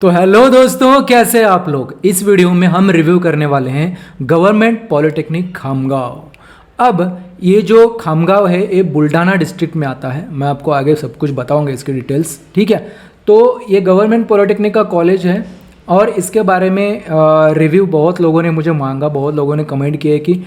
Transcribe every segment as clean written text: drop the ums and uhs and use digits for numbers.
तो हेलो दोस्तों, कैसे आप लोग। इस वीडियो में हम रिव्यू करने वाले हैं गवर्नमेंट पॉलिटेक्निक खामगांव। अब ये जो खामगांव है ये बुल्ढाना डिस्ट्रिक्ट में आता है। मैं आपको आगे सब कुछ बताऊंगा इसकी डिटेल्स, ठीक है। तो ये गवर्नमेंट पॉलिटेक्निक का कॉलेज है और इसके बारे में रिव्यू बहुत लोगों ने मुझे मांगा, बहुत लोगों ने कमेंट किए कि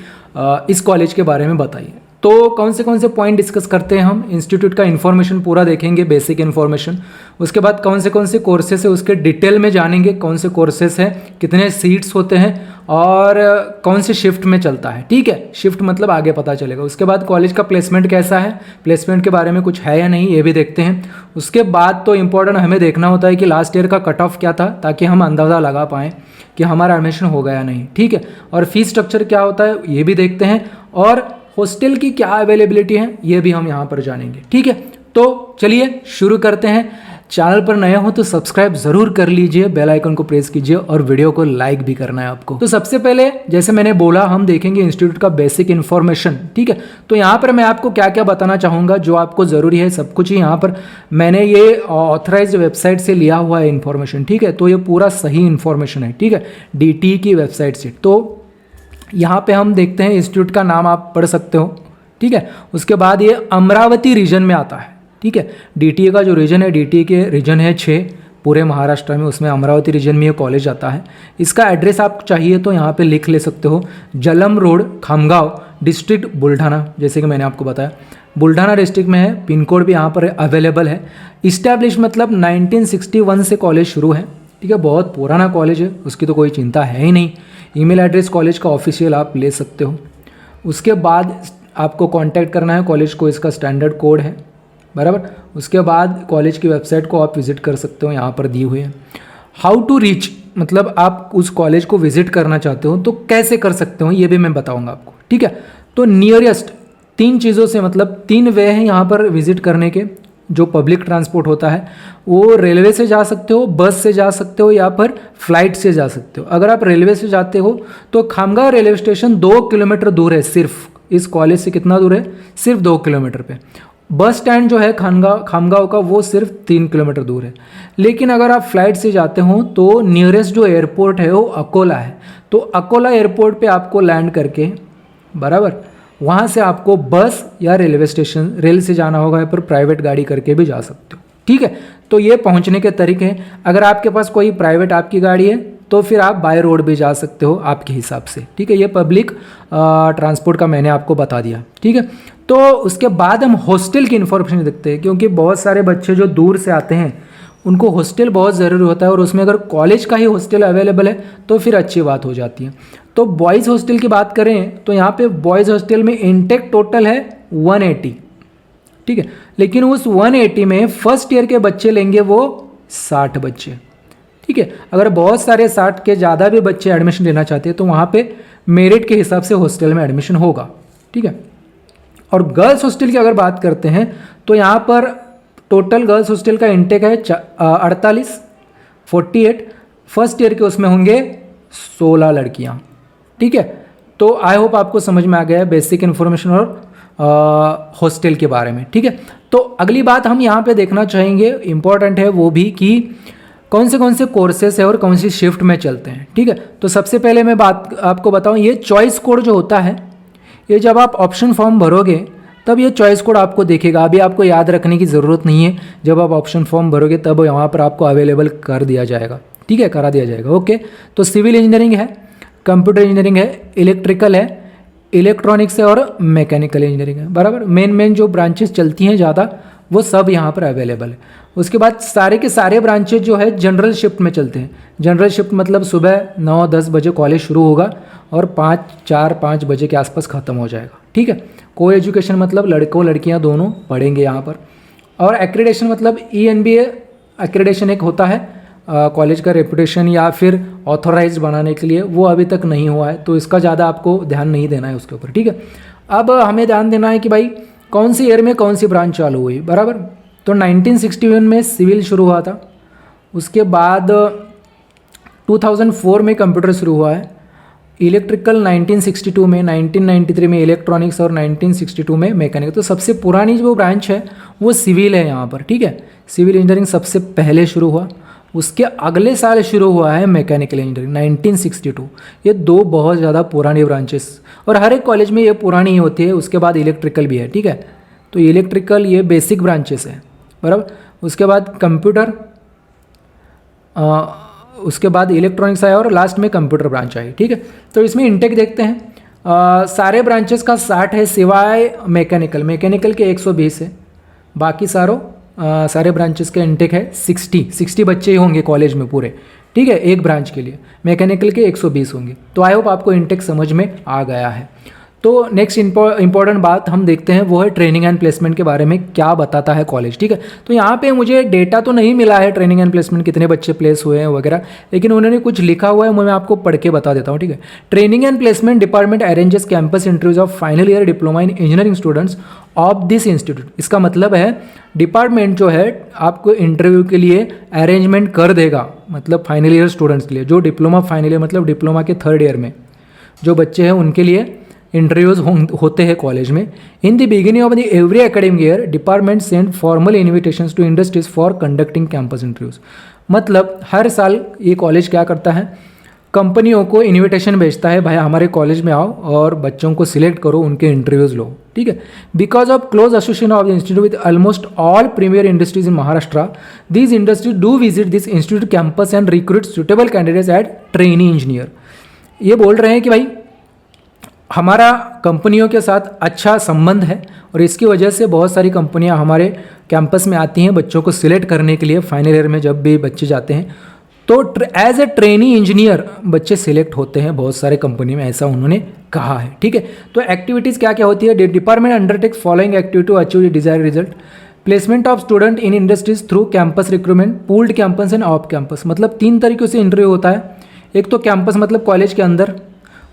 इस कॉलेज के बारे में बताइए। तो कौन से पॉइंट डिस्कस करते हैं हम। इंस्टीट्यूट का इन्फॉर्मेशन पूरा देखेंगे, बेसिक इन्फॉर्मेशन। उसके बाद कौन से कोर्सेस है उसके डिटेल में जानेंगे, कौन से कोर्सेस हैं, कितने सीट्स होते हैं और कौन से शिफ्ट में चलता है, ठीक है। शिफ्ट मतलब आगे पता चलेगा। उसके बाद कॉलेज का प्लेसमेंट कैसा है, प्लेसमेंट के बारे में कुछ है या नहीं ये भी देखते हैं। उसके बाद तो इम्पोर्टेंट हमें देखना होता है कि लास्ट ईयर का कट ऑफ क्या था, ताकि हम अंदाज़ा लगा पाएँ कि हमारा एडमिशन होगा या नहीं, ठीक है। और फीस स्ट्रक्चर क्या होता है ये भी देखते हैं और हॉस्टल की क्या अवेलेबिलिटी है ये भी हम यहाँ पर जानेंगे, ठीक है। तो चलिए शुरू करते हैं। चैनल पर नए हो तो सब्सक्राइब जरूर कर लीजिए, बेल आइकन को प्रेस कीजिए और वीडियो को लाइक भी करना है आपको। तो सबसे पहले जैसे मैंने बोला हम देखेंगे इंस्टीट्यूट का बेसिक इन्फॉर्मेशन, ठीक है। तो यहाँ पर मैं आपको क्या क्या बताना चाहूँगा जो आपको ज़रूरी है, सब कुछ ही यहाँ पर मैंने ये ऑथराइज्ड वेबसाइट से लिया हुआ है इन्फॉर्मेशन, ठीक है। तो ये पूरा सही इन्फॉर्मेशन है, ठीक है, DT की वेबसाइट से। तो यहाँ पे हम देखते हैं इंस्टीट्यूट का नाम आप पढ़ सकते हो, ठीक है। उसके बाद ये अमरावती रीजन में आता है, ठीक है। DTA का जो रीजन है, DTA के रीजन है 6 पूरे महाराष्ट्र में, उसमें अमरावती रीजन में ये कॉलेज आता है। इसका एड्रेस आप चाहिए तो यहाँ पे लिख ले सकते हो, जलम रोड, खामगांव, डिस्ट्रिक्ट बुल्ढाना, जैसे कि मैंने आपको बताया बुल्ढाना डिस्ट्रिक्ट में है। पिन कोड भी यहाँ पर अवेलेबल है। इस्टेब्लिश मतलब 1961 से कॉलेज शुरू है, ठीक है। बहुत पुराना कॉलेज है, उसकी तो कोई चिंता है ही नहीं। ईमेल एड्रेस कॉलेज का ऑफिशियल आप ले सकते हो। उसके बाद आपको कांटेक्ट करना है कॉलेज को, इसका स्टैंडर्ड कोड है, बराबर। उसके बाद कॉलेज की वेबसाइट को आप विजिट कर सकते हो, यहाँ पर दी हुई है। हाउ टू रीच मतलब आप उस कॉलेज को विजिट करना चाहते हो तो कैसे कर सकते हो ये भी मैं बताऊँगा आपको, ठीक है। तो नियरेस्ट 3 चीज़ों से मतलब 3 वे हैं यहाँ पर विजिट करने के। जो पब्लिक ट्रांसपोर्ट होता है वो रेलवे से जा सकते हो, बस से जा सकते हो या फिर फ्लाइट से जा सकते हो। अगर आप रेलवे से जाते हो तो खामगांव रेलवे स्टेशन 2 किलोमीटर दूर है, सिर्फ इस कॉलेज से कितना दूर है, सिर्फ 2 किलोमीटर पे। बस स्टैंड जो है खामगांव का वो सिर्फ 3 किलोमीटर दूर है। लेकिन अगर आप फ्लाइट से जाते हो तो नियरेस्ट जो एयरपोर्ट है वो अकोला है। तो अकोला एयरपोर्ट पे आपको लैंड करके, बराबर, वहाँ से आपको बस या रेलवे स्टेशन रेल से जाना होगा या फिर प्राइवेट गाड़ी करके भी जा सकते हो, ठीक है। तो ये पहुँचने के तरीके हैं। अगर आपके पास कोई प्राइवेट आपकी गाड़ी है तो फिर आप बाय रोड भी जा सकते हो आपके हिसाब से, ठीक है। ये पब्लिक ट्रांसपोर्ट का मैंने आपको बता दिया, ठीक है। तो उसके बाद हम हॉस्टल की इन्फॉर्मेशन देखते हैं, क्योंकि बहुत सारे बच्चे जो दूर से आते हैं उनको हॉस्टल बहुत ज़रूरी होता है और उसमें अगर कॉलेज का ही हॉस्टल अवेलेबल है तो फिर अच्छी बात हो जाती है। तो बॉयज़ हॉस्टल की बात करें तो यहाँ पे बॉयज़ हॉस्टल में इनटेक टोटल है 180, ठीक है। लेकिन उस 180 में फर्स्ट ईयर के बच्चे लेंगे वो 60 बच्चे, ठीक है। अगर बहुत सारे 60 के ज़्यादा भी बच्चे एडमिशन लेना चाहते हैं तो वहाँ पे मेरिट के हिसाब से हॉस्टल में एडमिशन होगा, ठीक है। और गर्ल्स हॉस्टल की अगर बात करते हैं तो यहाँ पर टोटल गर्ल्स हॉस्टल का इंटेक है 48 फर्स्ट ईयर के उसमें होंगे 16 लड़कियाँ, ठीक है। तो आई होप आपको समझ में आ गया है बेसिक इन्फॉर्मेशन और हॉस्टल के बारे में, ठीक है। तो अगली बात हम यहाँ पे देखना चाहेंगे, इम्पॉर्टेंट है वो भी, कि कौन से कोर्सेस है और कौन सी शिफ्ट में चलते हैं, ठीक है। तो सबसे पहले मैं बात आपको बताऊँ, ये चॉइस कोड जो होता है ये जब आप ऑप्शन फॉर्म भरोगे तब ये चॉइस कोड आपको देखेगा। अभी आपको याद रखने की ज़रूरत नहीं है, जब आप ऑप्शन फॉर्म भरोगे तब यहाँ पर आपको अवेलेबल कर दिया जाएगा, ठीक है, करा दिया जाएगा, ओके। तो सिविल इंजीनियरिंग है, कंप्यूटर इंजीनियरिंग है, इलेक्ट्रिकल है, इलेक्ट्रॉनिक्स है और मैकेनिकल इंजीनियरिंग है, बराबर। मेन जो ब्रांचेस चलती हैं ज़्यादा वो सब यहाँ पर अवेलेबल है। उसके बाद सारे के सारे ब्रांचेज जो है जनरल शिफ्ट में चलते हैं। जनरल शिफ्ट मतलब सुबह 9-10 बजे कॉलेज शुरू होगा और 4-5 बजे के आसपास ख़त्म हो जाएगा, ठीक है। को एजुकेशन मतलब लड़कों लड़कियां दोनों पढ़ेंगे यहाँ पर। और एक्रेडिटेशन मतलब ENBA एक्रेडिटेशन एक होता है कॉलेज का रेपुटेशन या फिर ऑथोराइज बनाने के लिए, वो अभी तक नहीं हुआ है तो इसका ज़्यादा आपको ध्यान नहीं देना है उसके ऊपर, ठीक है। अब हमें ध्यान देना है कि भाई कौन सी ईयर में कौन सी ब्रांच चालू हुई, बराबर। तो 1961 में सिविल शुरू हुआ था, उसके बाद 2004 में कंप्यूटर शुरू हुआ है, इलेक्ट्रिकल 1962 में, 1993 में इलेक्ट्रॉनिक्स और 1962 में मैकेनिकल। तो सबसे पुरानी जो ब्रांच है वो सिविल है यहाँ पर, ठीक है। सिविल इंजीनियरिंग सबसे पहले शुरू हुआ उसके अगले साल शुरू हुआ है मैकेनिकल इंजीनियरिंग 1962। ये दो बहुत ज़्यादा पुरानी ब्रांचेस, और हर एक कॉलेज में ये पुरानी ही होती है। उसके बाद इलेक्ट्रिकल भी है, ठीक है। तो इलेक्ट्रिकल ये बेसिक ब्रांचेस है, बराबर। उसके बाद कंप्यूटर, उसके बाद इलेक्ट्रॉनिक्स आया और लास्ट में कंप्यूटर ब्रांच आई, ठीक है। तो इसमें इंटेक देखते हैं। सारे ब्रांचेस का 60 है सिवाय मैकेनिकल के 120 है। बाकी सारे ब्रांचेस के इंटेक है 60 बच्चे ही होंगे कॉलेज में पूरे, ठीक है, एक ब्रांच के लिए। मैकेनिकल के 120 होंगे। तो आई होप आपको इंटेक समझ में आ गया है। तो नेक्स्ट इंपॉर्टेंट बात हम देखते हैं, वो है ट्रेनिंग एंड प्लेसमेंट के बारे में क्या बताता है कॉलेज, ठीक है। तो यहाँ पे मुझे डेटा तो नहीं मिला है ट्रेनिंग एंड प्लेसमेंट कितने बच्चे प्लेस हुए हैं वगैरह, लेकिन उन्होंने कुछ लिखा हुआ है, मैं आपको पढ़ के बता देता हूँ, ठीक है। Training and placement department arranges campus interviews of final year diploma in engineering students of this institute. इसका मतलब है डिपार्टमेंट जो है आपको इंटरव्यू के लिए अरेंजमेंट कर देगा, मतलब फाइनल ईयर स्टूडेंट्स के लिए, जो डिप्लोमा फाइनल ईयर मतलब डिप्लोमा के 3rd ईयर में जो बच्चे हैं उनके लिए इंटरव्यूज होते हैं कॉलेज में। In the beginning of the every academic year department send formal invitations to industries for conducting campus interviews. मतलब हर साल ये कॉलेज क्या करता है, कंपनियों को इन्विटेशन भेजता है, भाई हमारे कॉलेज में आओ और बच्चों को सिलेक्ट करो, उनके इंटरव्यूज लो, ठीक है। Because of close association of the institute with almost all premier industries in Maharashtra, these industries do visit this institute campus and recruit suitable candidates at trainee engineer. ये बोल रहे हैं कि भाई हमारा कंपनियों के साथ अच्छा संबंध है और इसकी वजह से बहुत सारी कंपनियां हमारे कैंपस में आती हैं बच्चों को सिलेक्ट करने के लिए। फाइनल ईयर में जब भी बच्चे जाते हैं तो एज ए ट्रेनी इंजीनियर बच्चे सिलेक्ट होते हैं बहुत सारे कंपनी में, ऐसा उन्होंने कहा है, ठीक है। तो एक्टिविटीज़ क्या क्या होती है, department undertakes following activity to achieve the desired result. Placement of student in industries through campus recruitment, pooled campus and off campus. मतलब 3 तरीक़ों से इंटरव्यू होता है। एक तो कैंपस मतलब कॉलेज के अंदर,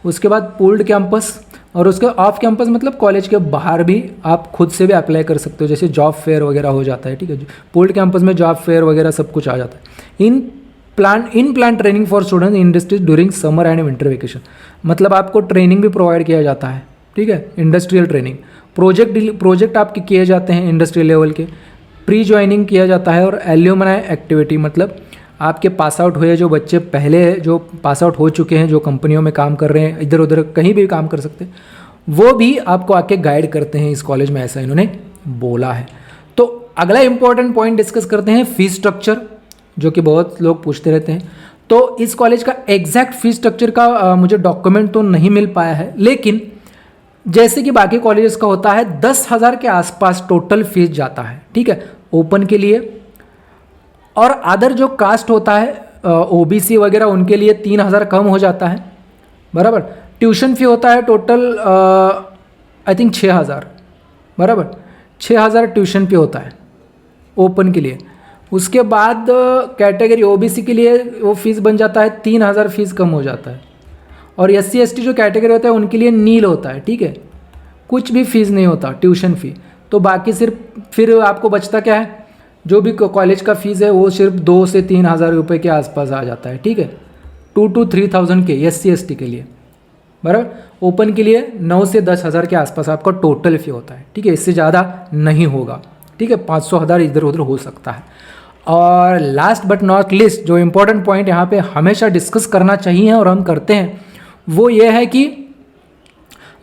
उसके बाद पूल्ड कैंपस, और उसके ऑफ कैंपस मतलब कॉलेज के बाहर भी आप खुद से भी अप्लाई कर सकते हो, जैसे जॉब फेयर वगैरह हो जाता है, ठीक है। पूल्ड कैंपस में जॉब फेयर वगैरह सब कुछ आ जाता है। In plant training for students in industries during summer and winter vacation. मतलब आपको ट्रेनिंग भी प्रोवाइड किया जाता है, ठीक है, इंडस्ट्रियल ट्रेनिंग। प्रोजेक्ट आपके किए जाते हैं इंडस्ट्रियल लेवल के, प्री ज्वाइनिंग किया जाता है, और एल्यूमनाई एक्टिविटी मतलब आपके पास आउट हुए जो बच्चे पहले जो पास आउट हो चुके हैं, जो कंपनियों में काम कर रहे हैं, इधर उधर कहीं भी काम कर सकते हैं, वो भी आपको आके गाइड करते हैं इस कॉलेज में, ऐसा इन्होंने बोला है। तो अगला इंपॉर्टेंट पॉइंट डिस्कस करते हैं फीस स्ट्रक्चर, जो कि बहुत लोग पूछते रहते हैं। तो इस कॉलेज का एग्जैक्ट फीस स्ट्रक्चर का मुझे डॉक्यूमेंट तो नहीं मिल पाया है, लेकिन जैसे कि बाकी कॉलेजेस का होता है 10,000 के आसपास टोटल फीस जाता है, ठीक है, ओपन के लिए। और अदर जो कास्ट होता है ओबीसी वगैरह, उनके लिए 3,000 कम हो जाता है, बराबर। ट्यूशन फी होता है टोटल आई थिंक 6,000, बराबर, 6,000 ट्यूशन फी होता है ओपन के लिए। उसके बाद कैटेगरी ओबीसी के लिए वो फीस बन जाता है 3,000, फीस कम हो जाता है। और SC ST जो कैटेगरी होता है उनके लिए नील होता है, ठीक है, कुछ भी फीस नहीं होता ट्यूशन फी। तो बाकी सिर्फ फिर आपको बचता क्या है, जो भी कॉलेज का फीस है वो सिर्फ 2 से 3,000 रुपये के आसपास आ जाता है, ठीक है, 2 to 3,000 के SC ST के लिए, बराबर। ओपन के लिए 9 से 10,000 के आसपास आपका टोटल फी होता है, ठीक है, इससे ज़्यादा नहीं होगा, ठीक है, 500,000 इधर उधर हो सकता है। और लास्ट बट नॉट लिस्ट जो इंपॉर्टेंट पॉइंट यहाँ पे हमेशा डिस्कस करना चाहिए और हम करते हैं, वो ये है कि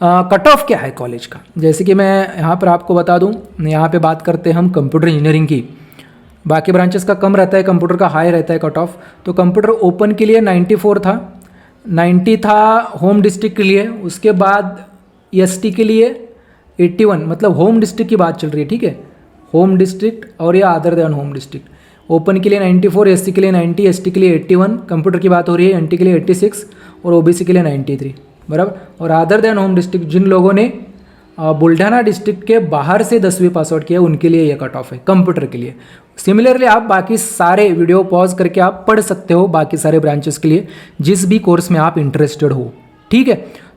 कट ऑफ क्या है कॉलेज का। जैसे कि मैं यहाँ पर आपको बता दूँ, यहाँ पे बात करते हैं हम कंप्यूटर इंजीनियरिंग की, बाकी ब्रांचेस का कम रहता है, कंप्यूटर का हाई रहता है कट ऑफ। तो कंप्यूटर ओपन के लिए 94 था, 90 था होम डिस्ट्रिक्ट के लिए। उसके बाद ST के लिए 81, मतलब होम डिस्ट्रिक्ट की बात चल रही है, ठीक है, होम डिस्ट्रिक्ट और या other than home district. Open के लिए 94, SC के लिए 90, ST के लिए 81, कंप्यूटर की बात हो रही है, NT के लिए 86 और OBC के लिए 93, बराबर। और अदर देन होम डिस्ट्रिक्ट जिन लोगों ने बुल्ढाना डिस्ट्रिक्ट के बाहर से 10वीं पास आउट किया, उनके लिए ये कट ऑफ है कंप्यूटर के लिए। सिमिलरली आप बाकी सारे वीडियो पॉज करके आप पढ़ सकते हो बाकी सारे ब्रांचेस के लिए, जिस भी कोर्स में आप इंटरेस्टेड हो, ठीक है।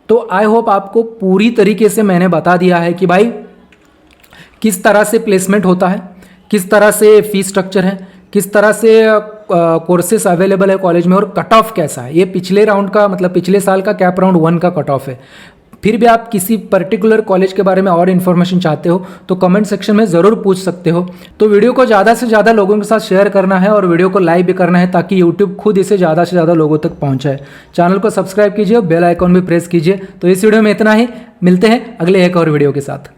तो आई होप आपको पूरी तरीके से मैंने बता दिया है कि भाई किस तरह से प्लेसमेंट होता है, किस तरह से फीस स्ट्रक्चर है, किस तरह से कोर्सेस अवेलेबल है कॉलेज में, और कट ऑफ कैसा है। ये पिछले राउंड का मतलब पिछले साल का कैप राउंड 1 का कट ऑफ है। फिर भी आप किसी पर्टिकुलर कॉलेज के बारे में और इन्फॉर्मेशन चाहते हो तो कमेंट सेक्शन में ज़रूर पूछ सकते हो। तो वीडियो को ज़्यादा से ज़्यादा लोगों के साथ शेयर करना है और वीडियो को लाइक भी करना है ताकि यूट्यूब खुद इसे ज़्यादा से ज़्यादा लोगों तक पहुँचाए। चैनल को सब्सक्राइब कीजिए, बेल आइकॉन भी प्रेस कीजिए। तो इस वीडियो में इतना ही, मिलते हैं अगले एक और वीडियो के साथ।